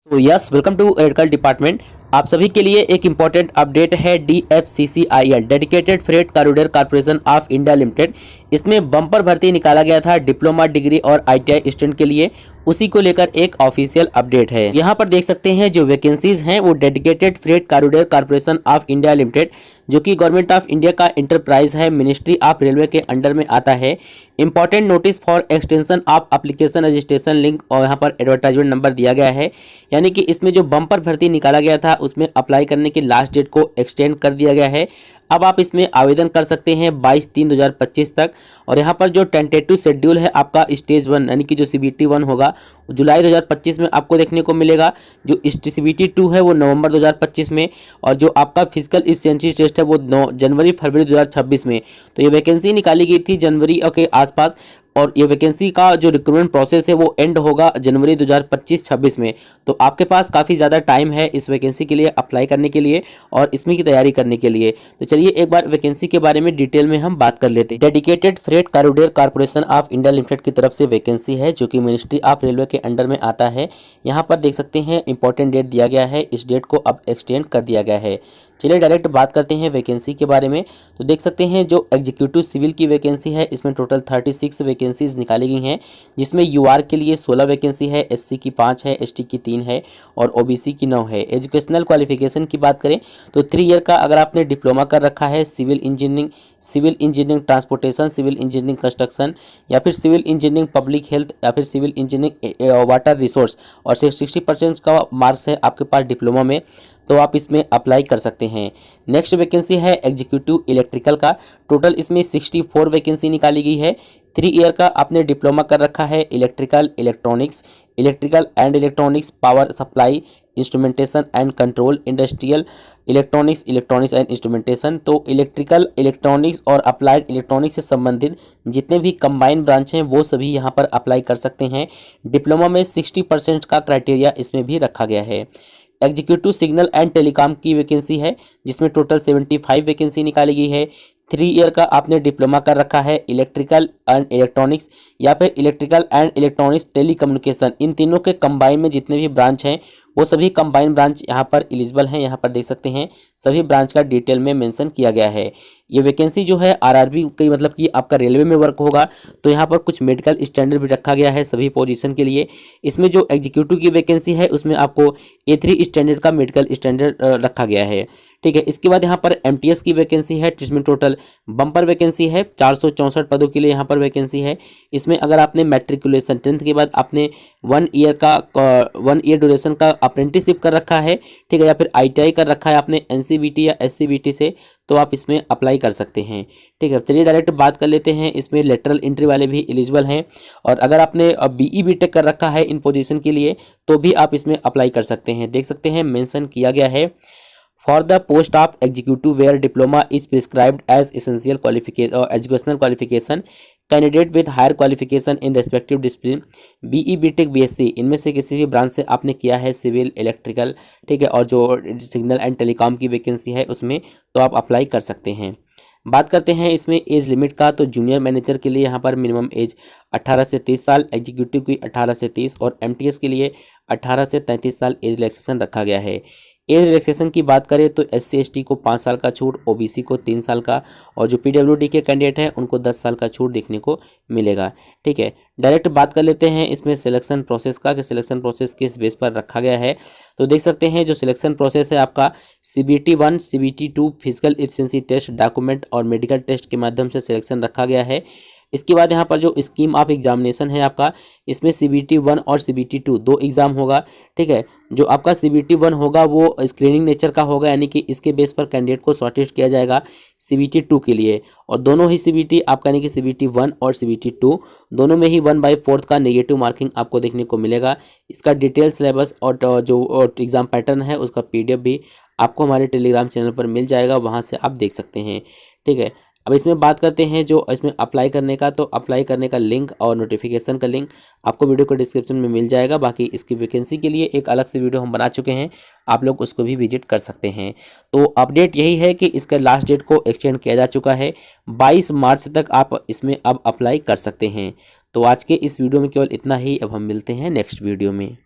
तो yes, welcome to electrical department. आप सभी के लिए एक इम्पॉर्टेंट अपडेट है DFCCIL dedicated freight corridor corporation of India limited. इसमें बम्पर भर्ती निकाला गया था डिप्लोमा डिग्री और ITI स्टूडेंट के लिए, उसी को लेकर एक ऑफिशियल अपडेट है। यहाँ पर देख सकते हैं जो वैकेंसीज हैं वो dedicated freight corridor corporation of India limited, जो कि गवर्नमेंट ऑफ इंडिया का इंटरप्राइज है, मिनिस्ट्री ऑफ रेलवे के अंडर में आता है। Important notice for extension of application registration link और यहाँ पर एडवर्टाइजमेंट नंबर दिया गया है। यानी कि इसमें जो बम्पर भर्ती निकाला गया था उसमें अप्लाई करने की लास्ट डेट को एक्सटेंड कर दिया गया है। अब आप इसमें आवेदन कर सकते हैं 22/3/2025 तक। और यहाँ पर जो टेंटेटिव शेड्यूल है आपका स्टेज 1 यानी कि जो CBT 1 होगा जुलाई 2025 में आपको देखने को मिलेगा। जो CBT 2 है वो नवंबर 2025 में, और जो आपका फिजिकल एफिशिएंसी टेस्ट है वो जनवरी-फरवरी 2026 में। तो ये वैकेंसी निकाली गई थी जनवरी के आसपास, और ये वैकेंसी का जो रिक्रूटमेंट प्रोसेस है वो एंड होगा जनवरी 2025-26 में। तो आपके पास काफ़ी ज़्यादा टाइम है इस वैकेंसी के लिए अप्लाई करने के लिए और इसमें की तैयारी करने के लिए। तो चलिए एक बार वैकेंसी के बारे में डिटेल में हम बात कर लेते हैं। Dedicated freight corridor corporation of India limited की तरफ से वैकेंसी है, जो कि मिनिस्ट्री ऑफ रेलवे के अंडर में आता है। यहाँ पर देख सकते हैं इंपॉर्टेंट डेट दिया गया है, इस डेट को अब एक्सटेंड कर दिया गया है। चलिए डायरेक्ट बात करते हैं वैकेंसी के बारे में। तो देख सकते हैं जो एग्जीक्यूटिव सिविल की वैकेंसी है इसमें टोटल 36 वैकेंसीज निकाली गई हैं, जिसमें UR के लिए 16 वैकेंसी है, SC की 5 है, ST की 3 है और OBC की 9 है। एजुकेशनल क्वालिफिकेशन की बात करें तो 3 ईयर का अगर आपने डिप्लोमा कर रखा है civil engineering transportation, civil engineering construction या फिर सिविल इंजीनियरिंग पब्लिक हेल्थ या फिर सिविल इंजीनियरिंग वाटर रिसोर्स और 60% का मार्क्स है आपके पास डिप्लोमा में, तो आप इसमें अप्लाई कर सकते हैं। नेक्स्ट वैकेंसी है एग्जीक्यूटिव इलेक्ट्रिकल का। टोटल इसमें 64 वैकेंसी निकाली गई है। 3 ईयर का आपने डिप्लोमा कर रखा है electrical and electronics, power supply, instrumentation and control, industrial electronics and instrumentation. तो इलेक्ट्रिकल, इलेक्ट्रॉनिक्स और अप्लाइड इलेक्ट्रॉनिक्स से संबंधित जितने भी कंबाइंड ब्रांच हैं वो सभी यहाँ पर अप्लाई कर सकते हैं। डिप्लोमा में 60% का क्राइटेरिया इसमें भी रखा गया है। एग्जीक्यूटिव सिग्नल एंड टेलीकॉम की वैकेंसी है, जिसमें टोटल 75 वैकेंसी निकाली गई है। 3 ईयर का आपने डिप्लोमा कर रखा है इलेक्ट्रिकल एंड इलेक्ट्रॉनिक्स या फिर इलेक्ट्रिकल एंड इलेक्ट्रॉनिक्स टेलीकम्युनिकेशन, इन तीनों के कंबाइन में जितने भी ब्रांच हैं वो सभी कंबाइन ब्रांच यहाँ पर एलिजिबल हैं। यहाँ पर देख सकते हैं सभी ब्रांच का डिटेल में मेंशन किया गया है। ये वैकेंसी जो है RRB की, मतलब कि आपका रेलवे में वर्क होगा, तो यहाँ पर कुछ मेडिकल स्टैंडर्ड भी रखा गया है सभी पोजीशन के लिए। इसमें जो एग्जीक्यूटिव की वैकेंसी है उसमें आपको A3 स्टैंडर्ड का मेडिकल स्टैंडर्ड रखा गया है। ठीक है, इसके बाद यहाँ पर MTS की वैकेंसी है, जिसमें टोटल बम्पर वैकेंसी है 464 पदों के लिए यहाँ पर वैकेंसी है। इसमें अगर आपने मैट्रिकुलेशन 10th के बाद आपने 1 ईयर ड्यूरेशन का अप्रेंटिसशिप कर रखा है, ठीक है, या फिर ITI कर रखा है आपने NCVT या SCVT से, तो आप इसमें अप्लाई कर सकते हैं। ठीक है, चलिए डायरेक्ट बात कर लेते हैं। इसमें लेटरल एंट्री वाले भी एलिजिबल हैं, और अगर आपने BE BTech कर रखा है इन पोजीशन के लिए तो भी आप इसमें अप्लाई कर सकते हैं। देख सकते हैं मेंशन किया गया है for the post of executive where diploma is prescribed as essential educational qualification, candidate with higher qualification in respective discipline, BE BTech BSc इनमें से किसी भी ब्रांच से आपने किया है, सिविल, इलेक्ट्रिकल, ठीक है, और जो सिग्नल एंड टेलीकॉम की वैकेंसी है उसमें तो आप अप्लाई कर सकते हैं। बात करते हैं इसमें एज लिमिट का। तो जूनियर मैनेजर के लिए यहाँ पर मिनिमम एज 18 से 30 साल, एग्जीक्यूटिव की 18 से 30 और MTS के लिए 18 से 33 साल एज रिलैक्सेशन रखा गया है। एज रिलैक्सेशन की बात करें तो SC ST को 5 साल का छूट, OBC को 3 साल का, और जो PWD के कैंडिडेट हैं उनको 10 साल का छूट देखने को मिलेगा। ठीक है, डायरेक्ट बात कर लेते हैं इसमें सिलेक्शन प्रोसेस का, कि सिलेक्शन प्रोसेस किस बेस पर रखा गया है। तो देख सकते हैं जो सिलेक्शन प्रोसेस है आपका CBT 1, CBT 2 physical efficiency test, document और मेडिकल टेस्ट के माध्यम से सिलेक्शन रखा गया है। इसके बाद यहाँ पर जो स्कीम ऑफ एग्जामिनेशन है आपका, इसमें CBT 1 और CBT 2 दो एग्जाम होगा। ठीक है, जो आपका CBT 1 होगा वो स्क्रीनिंग नेचर का होगा, यानी कि इसके बेस पर कैंडिडेट को शॉर्टलिस्ट किया जाएगा CBT 2 के लिए, और दोनों ही CBT आपका यानी कि CBT 1 और CBT 2 दोनों में ही 1/4 का नेगेटिव मार्किंग आपको देखने को मिलेगा। इसका डिटेल सिलेबस और जो एग्जाम पैटर्न है उसका PDF भी आपको हमारे टेलीग्राम चैनल पर मिल जाएगा, वहाँ से आप देख सकते हैं। ठीक है, अब इसमें बात करते हैं जो इसमें अप्लाई करने का। तो अप्लाई करने का लिंक और नोटिफिकेशन का लिंक आपको वीडियो के डिस्क्रिप्शन में मिल जाएगा। बाकी इसकी वैकेंसी के लिए एक अलग से वीडियो हम बना चुके हैं, आप लोग उसको भी विजिट कर सकते हैं। तो अपडेट यही है कि इसका लास्ट डेट को एक्सटेंड किया जा चुका है, 22 मार्च तक आप इसमें अब अप्लाई कर सकते हैं। तो आज के इस वीडियो में केवल इतना ही, अब हम मिलते हैं नेक्स्ट वीडियो में।